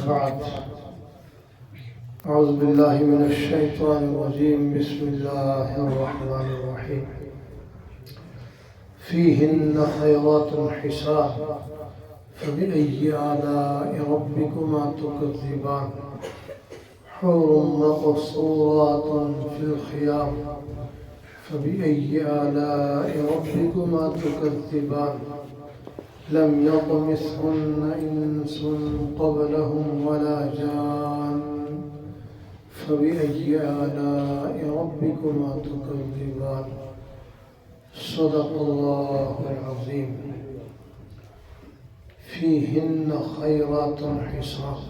بعد أعوذ بالله من الشيطان الرجيم بسم الله الرحمن الرحيم فيهن خيرات حسان فبأي آلاء ربكما تكذبان حور مقصورات في الخيام فبأي آلاء ربكما تكذبان لم يطمثهن إنس قبلهم ولا جان فبأي آلاء ربكما تكذبان صدق الله العظيم فيهن خيرات حسان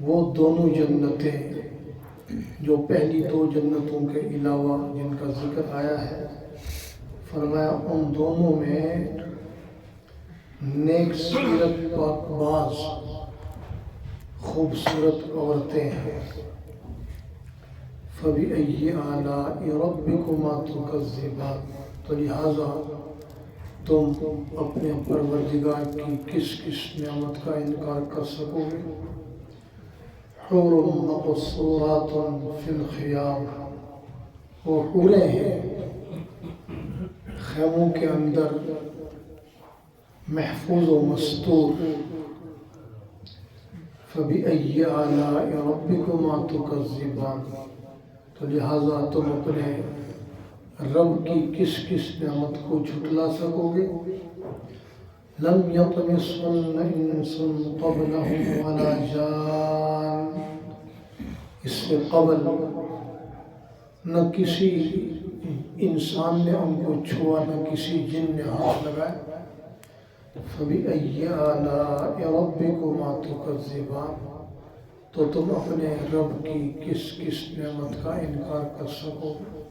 وہ دونوں جنتیں جو پہلی دو جنتوں کے علاوہ جن کا ذکر آیا ہے، فرمایا ان دونوں میں نیک سیرت پاک باز خوبصورت عورتیں ہیں۔ فَبِأَيِّ آلَاءِ رَبِّكُمَا تُكَذِّبَانِ، تو لہٰذا تم اپنے پروردگار کی کس کس نعمت کا انکار کر سکو گے؟ حور مقصورات فی الخیام، وہ حوریں ہیں خیموں کے اندر محفوظ و مستور۔ فَبِأَيِّ آلَاءِ رَبِّكُمَا تُكَذِّبَانِ، تو لہٰذا تم اپنے رب کی کس کس نعمت کو جھٹلا سکو گے؟ لم يطمثهن انس قبلهم ولا جان، اس سے قبل نہ کسی انسان نے ان کو چھوا، نہ کسی جن نے ہاتھ لگایا۔ فَبِأَيِّ آلَاءِ رَبِّكُمَا تُكَذِّبَانِ، تو تم اپنے رب کی کس کس نعمت کا انکار کر سکو گے؟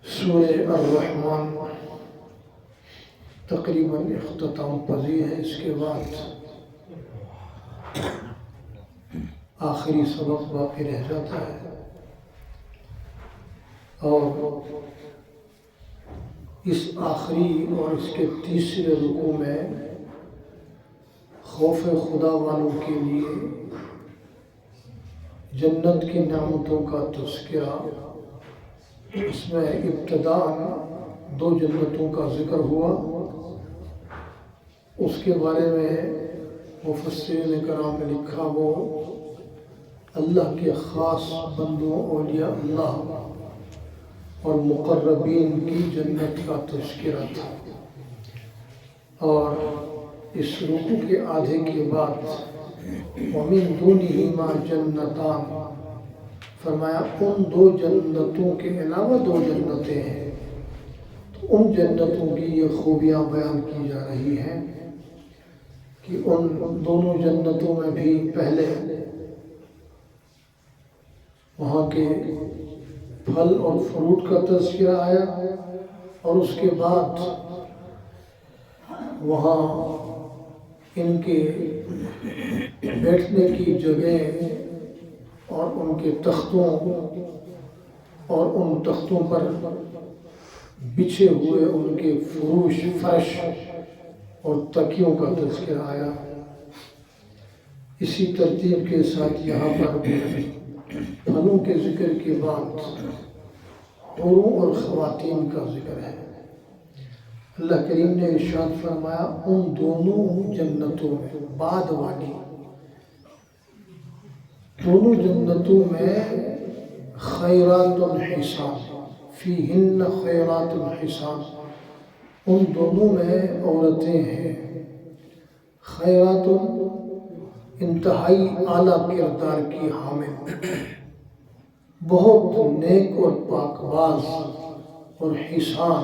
سورہ الرحمن تقریباً اختتام پذیر ہے، اس کے بعد آخری سبق باقی رہ جاتا ہے، اور اس آخری اور اس کے تیسرے رکوع میں خوف خدا والوں کے لیے جنت کی نعمتوں کا تذکرہ۔ اس میں ابتداء دو جنتوں کا ذکر ہوا، اس کے بارے میں مفسرین کرام نے لکھا وہ اللہ کے خاص بندوں اولیاء اللہ اور مقربین کی جنت کا تذکرہ تھا۔ اور اس رکوع کے آدھے کے بعد وَمِن دُونِهِمَا جَنَّتَانِ، فرمایا ان دو جنتوں کے علاوہ دو جنتیں ہیں، تو ان جنتوں کی یہ خوبیاں بیان کی جا رہی ہیں کہ ان دونوں جنتوں میں بھی پہلے وہاں کے پھل اور فروٹ کا تذکرہ آیا، اور اس کے بعد وہاں ان کے بیٹھنے کی جگہ اور ان کے تختوں اور ان تختوں پر بچھے ہوئے ان کے فرش اور تکیوں کا تذکرہ آیا۔ اسی ترتیب کے ساتھ یہاں پر پھلوں کے ذکر کے بعد حوروں اور خواتین کا ذکر ہے۔ اللہ کریم نے ارشاد فرمایا ان دونوں جنتوں میں، بعد والی دونوں جنتوں میں خیرات حسان، فیہن خیرات حسان، ان دونوں میں عورتیں ہیں۔ خیرات انتہائی اعلیٰ کردار کی حامل، بہت نیک اور پاک باز، اور حسان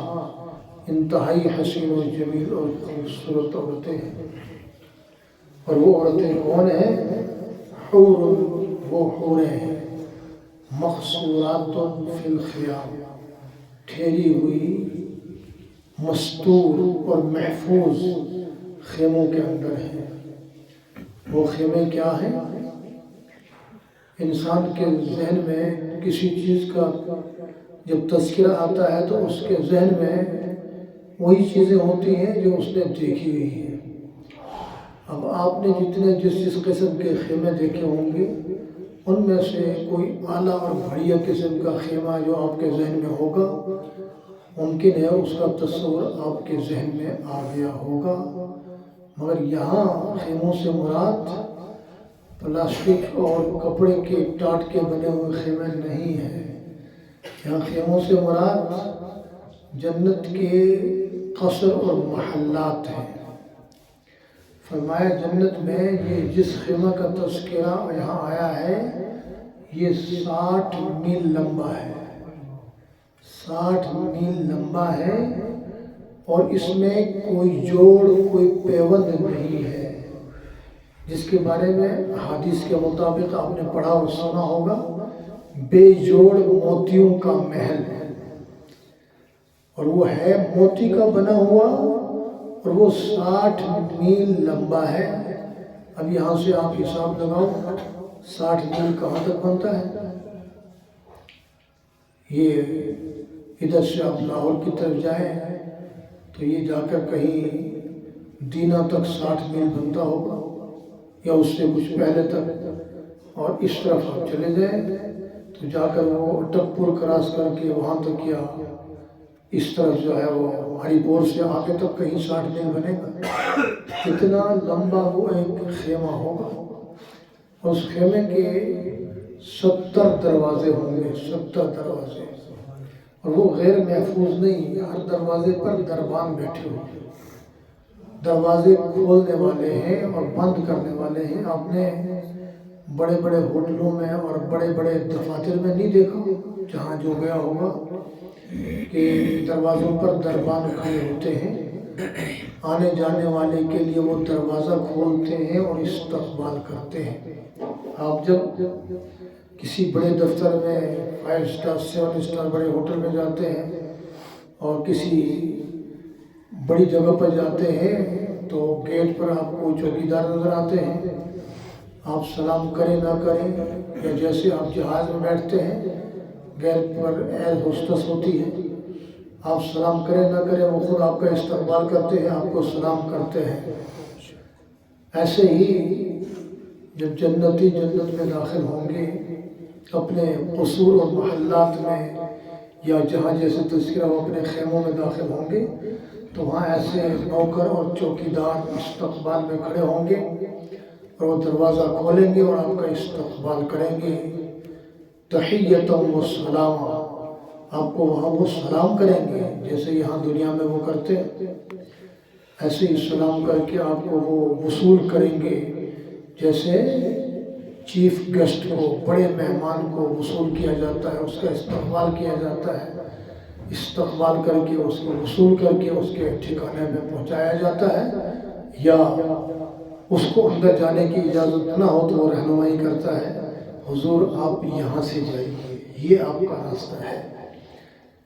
انتہائی حسین و جمیل اور خوبصورت عورتیں ہیں۔ اور وہ عورتیں کون ہیں؟ حور، وہ حوریں ہیں مقصورات فی الخیام، ٹھہری ہوئی مستور اور محفوظ خیموں کے اندر ہیں۔ وہ خیمے کیا ہیں؟ انسان کے ذہن میں کسی چیز کا جب تذکرہ آتا ہے تو اس کے ذہن میں وہی چیزیں ہوتی ہیں جو اس نے دیکھی ہوئی ہیں۔ اب آپ نے جتنے جس قسم کے خیمے دیکھے ہوں گے ان میں سے کوئی اعلیٰ اور بڑھیا قسم کا خیمہ جو آپ کے ذہن میں ہوگا، ممکن ہے اس کا تصور آپ کے ذہن میں آ گیا ہوگا، مگر یہاں خیموں سے مراد پلاسٹک اور کپڑے کے ٹاٹ کے بنے ہوئے خیمے نہیں ہیں۔ یہاں خیموں سے مراد جنت کے قصر اور محلات ہیں۔ فرمایا جنت میں یہ جس خیمہ کا تذکرہ یہاں آیا ہے یہ 60 میل لمبا ہے، 60 میل لمبا ہے، اور اس میں کوئی جوڑ کوئی پیوند نہیں ہے، جس کے بارے میں حدیث کے مطابق آپ نے پڑھا اور سنا ہوگا، بے جوڑ موتیوں کا محل ہے، اور وہ ہے موتی کا بنا ہوا، اور وہ 60 میل لمبا ہے۔ اب یہاں سے آپ حساب لگاؤ 60 میل کہاں تک بنتا ہے؟ یہ ادھر سے آپ لاہور کی طرف جائیں تو یہ جا کر کہیں دینا تک 60 میل بنتا ہوگا، یا اس سے کچھ پہلے تک، اور اس طرف آپ چلے جائیں تو جا کر وہ اٹک پور کراس کر کے وہاں تک، یا اس طرف جو ہے وہ ہری پور سے آگے تک کہیں 60 میل بنے گا۔ کتنا لمبا وہ ایک خیمہ ہوگا، اس خیمے کے 70 دروازے ہوں گے، 70 دروازے، اور وہ غیر محفوظ نہیں، ہر دروازے پر دربان بیٹھے ہوئے، دروازے کھولنے والے ہیں اور بند کرنے والے ہیں۔ آپ نے بڑے بڑے ہوٹلوں میں اور بڑے بڑے دفاتر میں نہیں دیکھا، جہاں جو گیا ہوگا کہ دروازوں پر دربان کھڑے ہوتے ہیں، آنے جانے والے کے لیے وہ دروازہ کھولتے ہیں اور استقبال کرتے ہیں۔ آپ جب کسی بڑے دفتر میں 5 اسٹار 7 اسٹار بڑے ہوٹل میں جاتے ہیں اور کسی بڑی جگہ پر جاتے ہیں تو گیٹ پر آپ کو چوکیدار نظر آتے ہیں، آپ سلام کریں نہ کریں، یا جیسے آپ جہاز میں بیٹھتے ہیں گیٹ پر ایئر ہوسٹس ہوتی ہے، آپ سلام کریں نہ کریں وہ خود آپ کا استقبال کرتے ہیں، آپ کو سلام کرتے ہیں۔ ایسے ہی جب جنتی جنت میں داخل ہوں گے اپنے قصور اور محلات میں، یا جہاں جیسے تذکرہ وہ اپنے خیموں میں داخل ہوں گے تو وہاں ایسے نوکر اور چوکیدار استقبال میں کھڑے ہوں گے، اور وہ دروازہ کھولیں گے اور آپ کا استقبال کریں گے۔ تحیۃ و سلام، آپ کو وہاں وہ سلام کریں گے جیسے یہاں دنیا میں وہ کرتے ہیں، ایسے ہی سلام کر کے آپ کو وہ وصول کریں گے، جیسے چیف گیسٹ کو، بڑے مہمان کو وصول کیا جاتا ہے، اس کا استقبال کیا جاتا ہے، استقبال کر کے اس کو وصول کر کے اس کے ٹھکانے میں پہنچایا جاتا ہے، یا اس کو اندر جانے کی اجازت نہ ہو تو وہ رہنمائی کرتا ہے، حضور آپ یہاں سے جائیے، یہ آپ کا راستہ ہے۔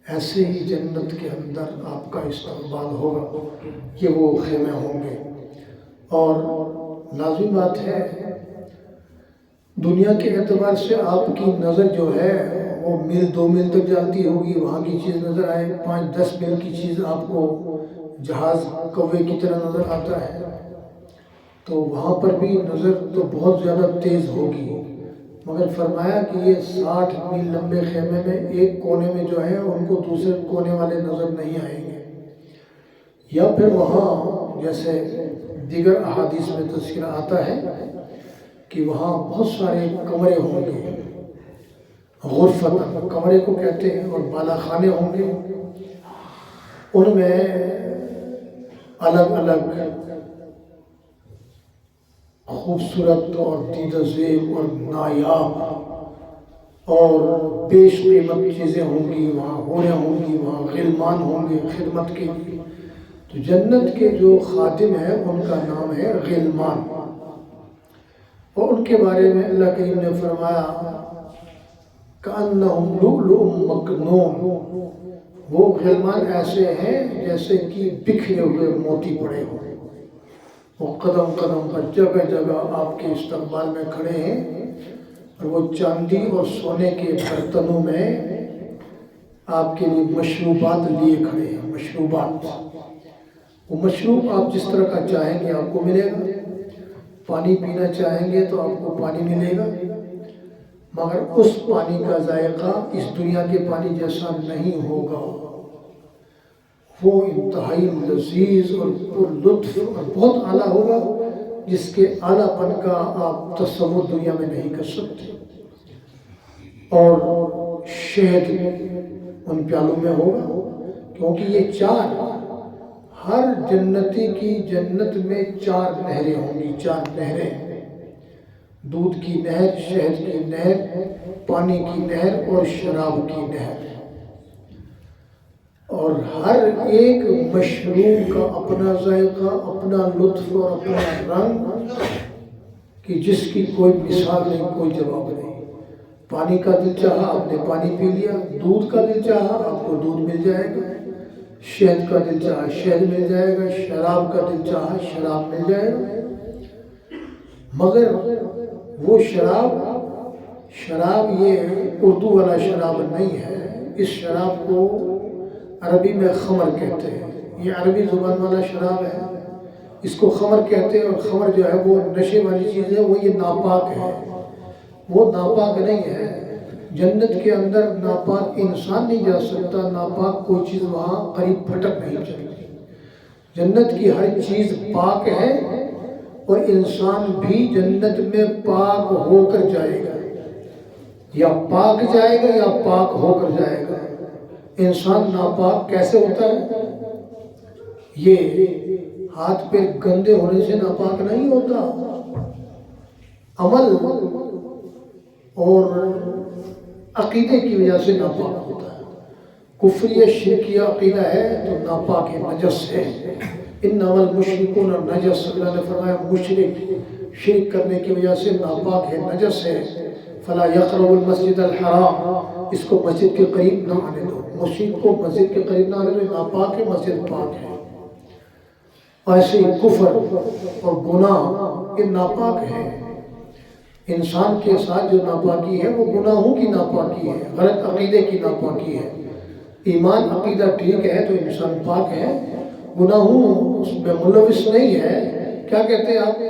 ایسے ہی جنت کے اندر آپ کا استقبال ہوگا، یہ وہ خیمے ہوں گے، اور لازم بات ہے دنیا کے اعتبار سے آپ کی نظر جو ہے وہ میل 2 میل تک جاتی ہوگی، وہاں کی چیز نظر آئے، 5-10 میل کی چیز آپ کو جہاز کوے کی طرح نظر آتا ہے، تو وہاں پر بھی نظر تو بہت زیادہ تیز ہوگی، مگر فرمایا کہ یہ 60 میل لمبے خیمے میں ایک کونے میں جو ہے ان کو دوسرے کونے والے نظر نہیں آئیں گے، یا پھر وہاں جیسے دیگر احادیث میں تذکرہ آتا ہے کہ وہاں بہت سارے کمرے ہوں گے، غرفت کمرے کو کہتے ہیں، اور بالا خانے ہوں گے، ان میں الگ الگ خوبصورت اور دیدہ زیب اور نایاب اور بیش قیمت چیزیں ہوں گی، وہاں حوریں ہوں گی، وہاں غلمان ہوں گے خدمت کے لیے۔ تو جنت کے جو خادم ہیں ان کا نام ہے غلمان، اور ان کے بارے میں اللہ کریم نے فرمایا کأنہم لؤلؤ مکنون، وہ غلمان ایسے ہیں جیسے کہ بکھرے ہوئے موتی پڑے ہوں، وہ قدم قدم پر جگہ جگہ آپ کے استقبال میں کھڑے ہیں، اور وہ چاندی اور سونے کے برتنوں میں آپ کے لیے مشروبات لیے کھڑے ہیں، مشروبات، وہ مشروب آپ جس طرح کا چاہیں گے آپ کو ملے گا، پانی پینا چاہیں گے تو آپ کو پانی ملے گا، مگر اس پانی کا ذائقہ اس دنیا کے پانی جیسا نہیں ہوگا، وہ انتہائی لذیذ اور پر لطف اور بہت اعلیٰ ہوگا، جس کے اعلیٰ پن کا آپ تصور دنیا میں نہیں کر سکتے۔ اور شہد ان پیالوں میں ہوگا، کیونکہ یہ چار، ہر جنتی کی جنت میں 4 نہریں ہوں گی، 4 نہریں، دودھ کی نہر، شہد کی نہر، پانی کی نہر اور شراب کی نہر۔ اور ہر ایک مشروب کا اپنا ذائقہ، اپنا لطف اور اپنا رنگ، کہ جس کی کوئی مثال نہیں، کوئی جواب نہیں۔ پانی کا دل چاہا آپ نے پانی پی لیا، دودھ کا دل چاہا آپ کو دودھ مل جائے گا، شہد کا دل چاہا شہد مل جائے گا، شراب کا دل چاہا شراب مل جائے گا۔ مگر وہ شراب یہ اردو والا شراب نہیں ہے، اس شراب کو عربی میں خمر کہتے ہیں، یہ عربی زبان والا شراب ہے، اس کو خمر کہتے ہیں۔ اور خمر جو ہے وہ نشے والی چیز ہے، وہ یہ ناپاک ہے، وہ ناپاک نہیں ہے۔ جنت کے اندر ناپاک انسان نہیں جا سکتا، ناپاک کوئی چیز وہاں قریب پھٹک نہیں سکتی۔ جنت کی ہر چیز پاک ہے، اور انسان بھی جنت میں پاک ہو کر جائے گا، یا پاک جائے گا یا پاک ہو کر جائے گا۔ انسان ناپاک کیسے ہوتا ہے؟ یہ ہاتھ پہ گندے ہونے سے ناپاک نہیں ہوتا، عمل اور عقیدے کی وجہ سے ناپاک ہوتا ہے۔ کفریہ شرکیہ عقیدہ ہے تو ناپاک ہے، نجس ہے۔ انما المشرکون نجس، اللہ نے فرمایا مشرک شرک کرنے کی وجہ سے ناپاک ہے، نجس ہے۔ فلا یقربوا المسجد الحرام، اس کو مسجد کے قریب نہ آنے دو، مشرک کو مسجد کے قریب نہ آنے دو، ناپاک ہے، مسجد پاک ہے۔ ایسے ہی کفر اور گناہ یہ ناپاک ہے۔ انسان کے ساتھ جو ناپاکی ہے وہ گناہوں کی ناپاکی ہے، غلط عقیدے کی ناپاکی ہے۔ ایمان عقیدہ ٹھیک ہے تو انسان پاک ہے، گناہوں اس میں ملوث نہیں ہے۔ کیا کہتے ہیں آپ؟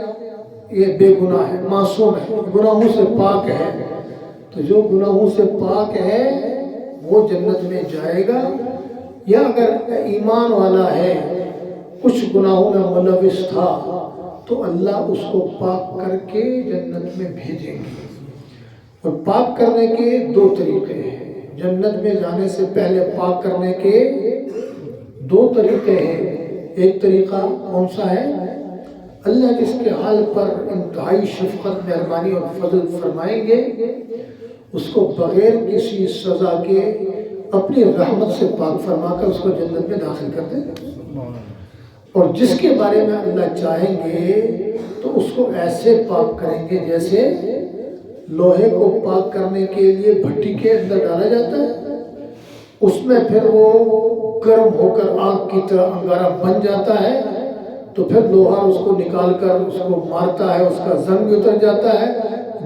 یہ بے گناہ ہے، معصوم ہے، گناہوں سے پاک ہے۔ تو جو گناہوں سے پاک ہے وہ جنت میں جائے گا، یا اگر ایمان والا ہے کچھ گناہوں میں ملوث تھا تو اللہ اس کو پاک کر کے جنت میں بھیجیں گے۔ اور پاک کرنے کے 2 طریقے ہیں، جنت میں جانے سے پہلے پاک کرنے کے 2 طریقے ہیں۔ ایک طریقہ کون سا ہے؟ اللہ جس کے حال پر انتہائی شفقت، مہربانی اور فضل فرمائیں گے، اس کو بغیر کسی سزا کے اپنی رحمت سے پاک فرما کر اس کو جنت میں داخل کر دیں گے۔ اور جس کے بارے میں اللہ چاہیں گے تو اس کو ایسے پاک کریں گے جیسے لوہے کو پاک کرنے کے لیے بھٹی کے اندر ڈالا جاتا ہے، اس میں پھر وہ گرم ہو کر آگ کی طرح انگارہ بن جاتا ہے، تو پھر لوہا اس کو نکال کر اس کو مارتا ہے، اس کا زنگ بھی اتر جاتا ہے،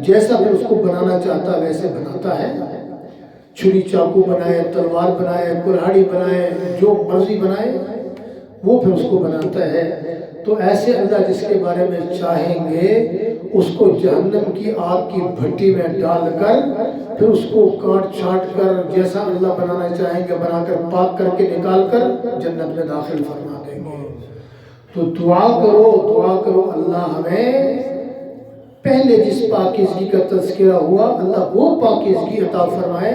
جیسا پھر اس کو بنانا چاہتا ہے ویسے بناتا ہے۔ چھری چاقو بنائے، تلوار بنائے، کلہاڑی بنائے، جو مرضی بنائے وہ پھر اس کو بناتا ہے۔ تو ایسے اللہ جس کے بارے میں چاہیں گے اس کو جہنم کی آگ کی بھٹی میں ڈال کر پھر اس کو کاٹ چھانٹ کر جیسا اللہ بنانا چاہیں گے بنا کر پاک کر کے نکال کر جنت میں داخل فرما دیں گے۔ تو دعا کرو اللہ ہمیں پہلے جس پاکیزگی کا تذکرہ ہوا اللہ وہ پاکیزگی عطا فرمائے،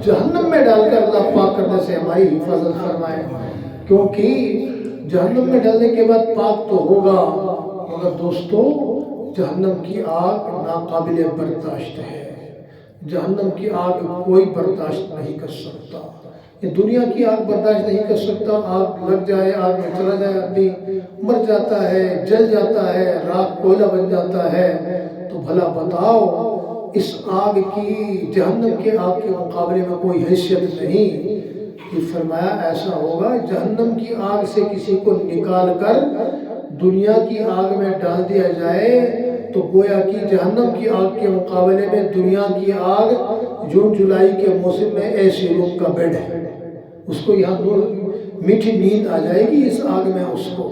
جہنم میں ڈال کر اللہ پاک کرنے سے ہماری حفاظت فرمائے، کیونکہ جہنم میں ڈالنے کے بعد پاک تو ہوگا، مگر دوستو جہنم کی آگ ناقابل برداشت ہے۔ جہنم کی آگ کوئی برداشت نہیں کر سکتا، یہ دنیا کی آگ برداشت نہیں کر سکتا۔ آگ لگ جائے، آگ میں چلا جائے، آدمی مر جاتا ہے، جل جاتا ہے، راکھ کوئلہ بن جاتا ہے۔ تو بھلا بتاؤ اس آگ کی، جہنم کے آگ کے مقابلے میں کوئی حیثیت نہیں۔ یہ فرمایا ایسا ہوگا جہنم کی آگ سے کسی کو نکال کر دنیا کی آگ میں ڈال دیا جائے تو گویا کہ جہنم کی آگ کے مقابلے میں دنیا کی آگ جون جولائی کے موسم میں ایسی روم کا بیڈ ہے، اس کو یہاں میٹھی نیند آ جائے گی اس آگ میں اس کو۔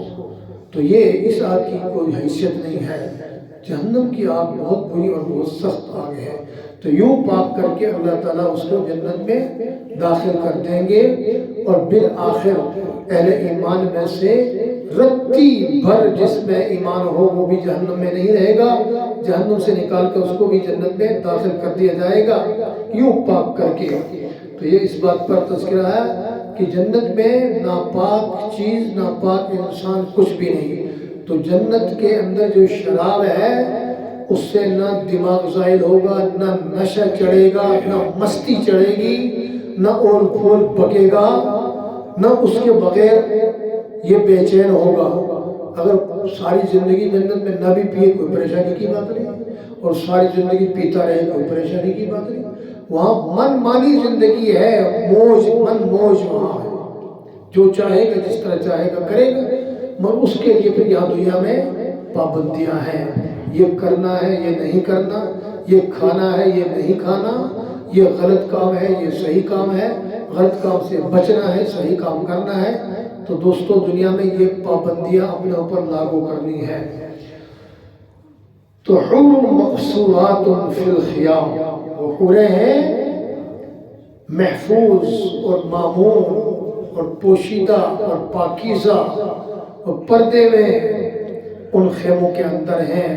تو یہ اس آگ کی کوئی حیثیت نہیں ہے۔ جہنم کی آگ بہت بری اور بہت سخت آگ ہے۔ تو یوں پاک کر کے اللہ تعالیٰ اس کو جنت میں داخل کر دیں گے، اور بالآخر اہل ایمان میں سے رتی بھر جس میں ایمان ہو وہ بھی جہنم میں نہیں رہے گا، جہنم سے نکال کر اس کو بھی جنت میں داخل کر دیا جائے گا، یوں پاک کر کے۔ تو یہ اس بات پر تذکرہ ہے کہ جنت میں ناپاک چیز، ناپاک انسان کچھ بھی نہیں۔ تو جنت کے اندر جو شراب ہے اس سے نہ دماغ زائل ہوگا، نہ نشہ چڑھے گا، نہ مستی چڑھے گی، نہ اول پھول بکے گا، نہ اس کے بغیر یہ بے چین ہوگا۔ اگر ساری زندگی جنت میں نہ بھی پیے کوئی پریشانی کی بات نہیں، اور ساری زندگی پیتا رہے کوئی پریشانی کی بات نہیں۔ وہاں من مانی زندگی ہے، موج من موج وہاں ہے، جو چاہے گا جس طرح چاہے گا کرے گا، مگر اس کے لیے پھر یہاں دنیا میں پابندیاں ہیں، یہ کرنا ہے یہ نہیں کرنا، یہ کھانا ہے یہ نہیں کھانا، یہ غلط کام ہے یہ صحیح کام ہے، غلط کام سے بچنا ہے صحیح کام کرنا ہے۔ تو دوستو دنیا میں یہ پابندیاں اپنے اوپر لاگو کرنی ہے۔ تو حور مقصورات فی الخیام، وہ حوریں ہیں محفوظ اور معمون اور پوشیدہ اور پاکیزہ اور پردے میں ان خیموں کے اندر ہیں،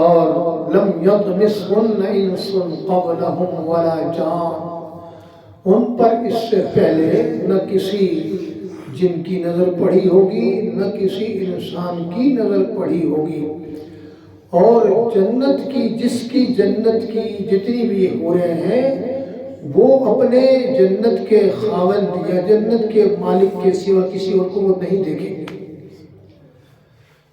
اور لم یطمثہن انس قبلہم ولا جان، ان پر اس سے پہلے نہ کسی جن کی نظر پڑی ہوگی نہ کسی انسان کی نظر پڑی ہوگی۔ اور جنت کی جنت کی جتنی بھی حوریں ہیں وہ اپنے جنت کے خاوند یا جنت کے مالک کے سوا کسی اور کو وہ نہیں دیکھیں گے۔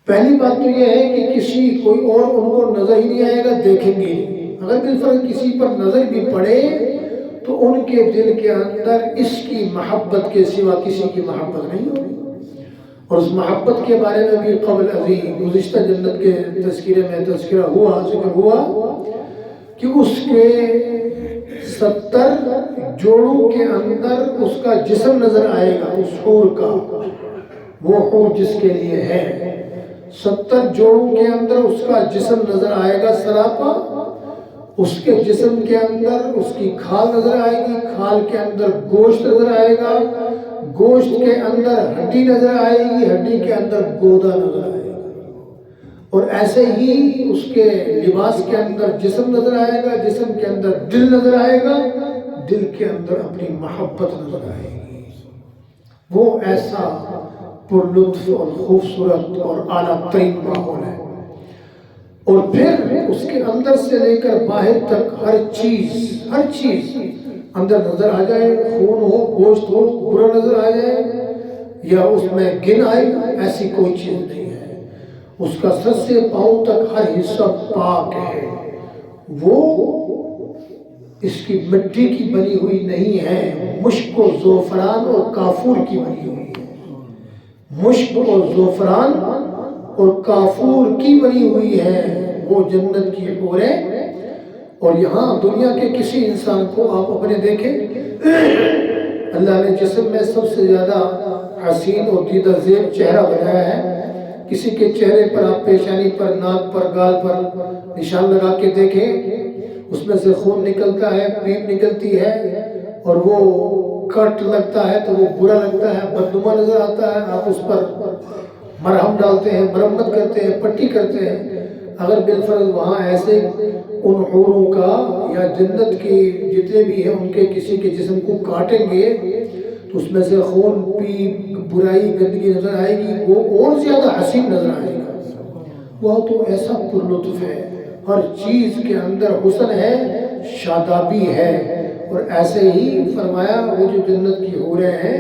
پہلی بات تو یہ ہے کہ کسی کوئی اور ان کو نظر ہی نہیں آئے گا، دیکھیں گے نہیں۔ اگر بالفرض کسی پر نظر بھی پڑے تو ان کے دل کے اندر اس کی محبت کے سوا کسی کی محبت نہیں ہوگی۔ اور اس محبت کے بارے میں بھی قبل ازیں گزشتہ جنت کے تذکرے میں ذکر ہوا کہ اس کے 70 جوڑوں کے اندر اس کا جسم نظر آئے گا، اس حور کا، وہ حور جس کے لیے ہے 70 جوڑوں کے اندر اس کا جسم نظر آئے گا سراپا، اس کے جسم کے اندر اس کی کھال نظر آئے گی، کھال کے اندر گوشت نظر آئے گا، گوشت کے اندر ہڈی نظر آئے گی، ہڈی کے اندر گودا نظر آئے گا، اور ایسے ہی اس کے لباس کے اندر جسم نظر آئے گا، جسم کے اندر دل نظر آئے گا، دل کے اندر اپنی محبت نظر آئے گی۔ وہ ایسا پر لطف اور خوبصورت اور اعلیٰ ترین ماحول ہے۔ اور پھر اس کے اندر سے لے کر باہر تک ہر چیز اندر نظر آ جائے، خون ہو گوشت ہو برا نظر آ جائے یا اس میں گن آئے، ایسی کوئی چیز نہیں ہے۔ اس کا سر سے پاؤں تک ہر حصہ پاک ہے، وہ اس کی مٹی کی بنی ہوئی نہیں ہے، مشک و زعفران اور کافور کی بنی ہوئی ہے، مشک اور زعفران اور کافور کی بنی ہوئی ہے وہ جنت کی حوریں۔ اور یہاں دنیا کے کسی انسان کو آپ اپنے دیکھیں، اللہ نے جسم میں سب سے زیادہ حسین اور دیدہ زیب چہرہ بنایا ہے، کسی کے چہرے پر آپ پیشانی پر، ناک پر، گال پر نشان لگا کے دیکھیں، اس میں سے خون نکلتا ہے، پیپ نکلتی ہے، اور وہ کٹ لگتا ہے تو وہ برا لگتا ہے، بدنما نظر آتا ہے، آپ اس پر مرہم ڈالتے ہیں، مرمت کرتے ہیں، پٹی کرتے ہیں۔ اگر بالفرض وہاں ایسے ان حوروں کا یا جنت کی جتنے بھی ہیں ان کے کسی کے جسم کو کاٹیں گے تو اس میں سے خون، پیپ، برائی، گندگی نظر آئے گی، وہ اور زیادہ حسین نظر آئے گا۔ وہ تو ایسا پر لطف ہے، ہر چیز کے اندر حسن ہے، شادابی ہے۔ اور ایسے ہی فرمایا وہ جو جنت کی حوریں ہیں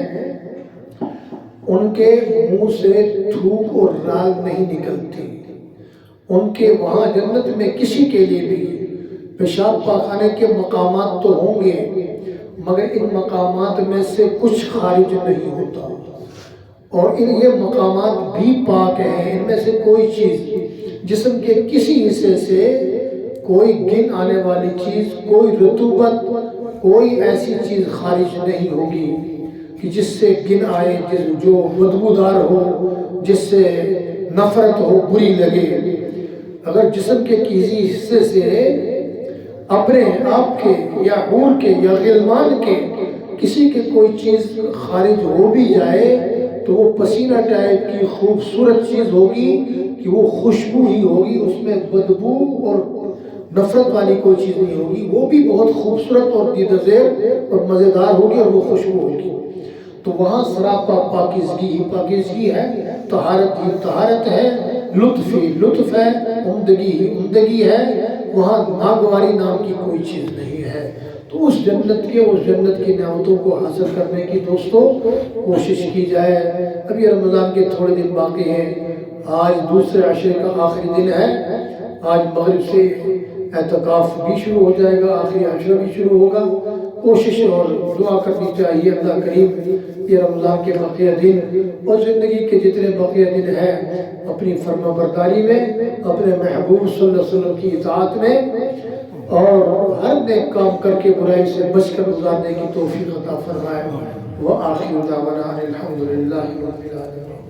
ان کے منہ سے تھوک اور رال نہیں نکلتی، ان کے وہاں جنت میں کسی کے لیے بھی پیشاب پاخانے کے مقامات تو ہوں گے مگر ان مقامات میں سے کچھ خارج نہیں ہوتا، اور یہ مقامات بھی پاک ہیں، ان میں سے کوئی چیز جسم کے کسی حصے سے کوئی گن آنے والی چیز، کوئی رطوبت، کوئی ایسی چیز خارج نہیں ہوگی کہ جس سے گن آئے، جو بدبودار ہو، جس سے نفرت ہو، بری لگے۔ اگر جسم کے کسی حصے سے اپنے آپ کے یا حور کے یا غلمان کے کسی کے کوئی چیز خارج ہو بھی جائے تو وہ پسینہ ٹائپ کی خوبصورت چیز ہوگی کہ وہ خوشبو ہی ہوگی، اس میں بدبو اور نفرت والی کوئی چیز نہیں ہوگی، وہ بھی بہت خوبصورت اور دیدہ زیب اور مزیدار ہوگی اور وہ خوشبو ہوگی۔ تو وہاں سراپا پاکیزگی ہی پاکیزگی ہے، طہارت ہی طہارت ہے، لطف ہی لطف ہے، عمدگی ہی عمدگی ہے، وہاں ناگواری نام کی کوئی چیز نہیں ہے۔ تو اس جنت کی نعمتوں کو حاصل کرنے کی دوستو کوشش کی جائے۔ ابھی رمضان کے تھوڑے دن باقی ہیں، آج دوسرے عشرے کا آخری دن ہے، آج مغرب سے اعتکاف بھی شروع ہو جائے گا، آخری عشرہ بھی شروع ہوگا۔ کوشش اور دعا کرنی چاہیے اللہ کریم یہ رمضان کے بقیہ دن اور زندگی کے جتنے بقیہ دن ہیں اپنی فرما برداری میں، اپنے محبوب صلی اللہ علیہ وسلم کی اطاعت میں اور ہر نیک کام کر کے برائی سے بچ کر گزارنے کی توفیق عطا فرمائے۔ وآخر دعوانا الحمدللہ رب العالمین۔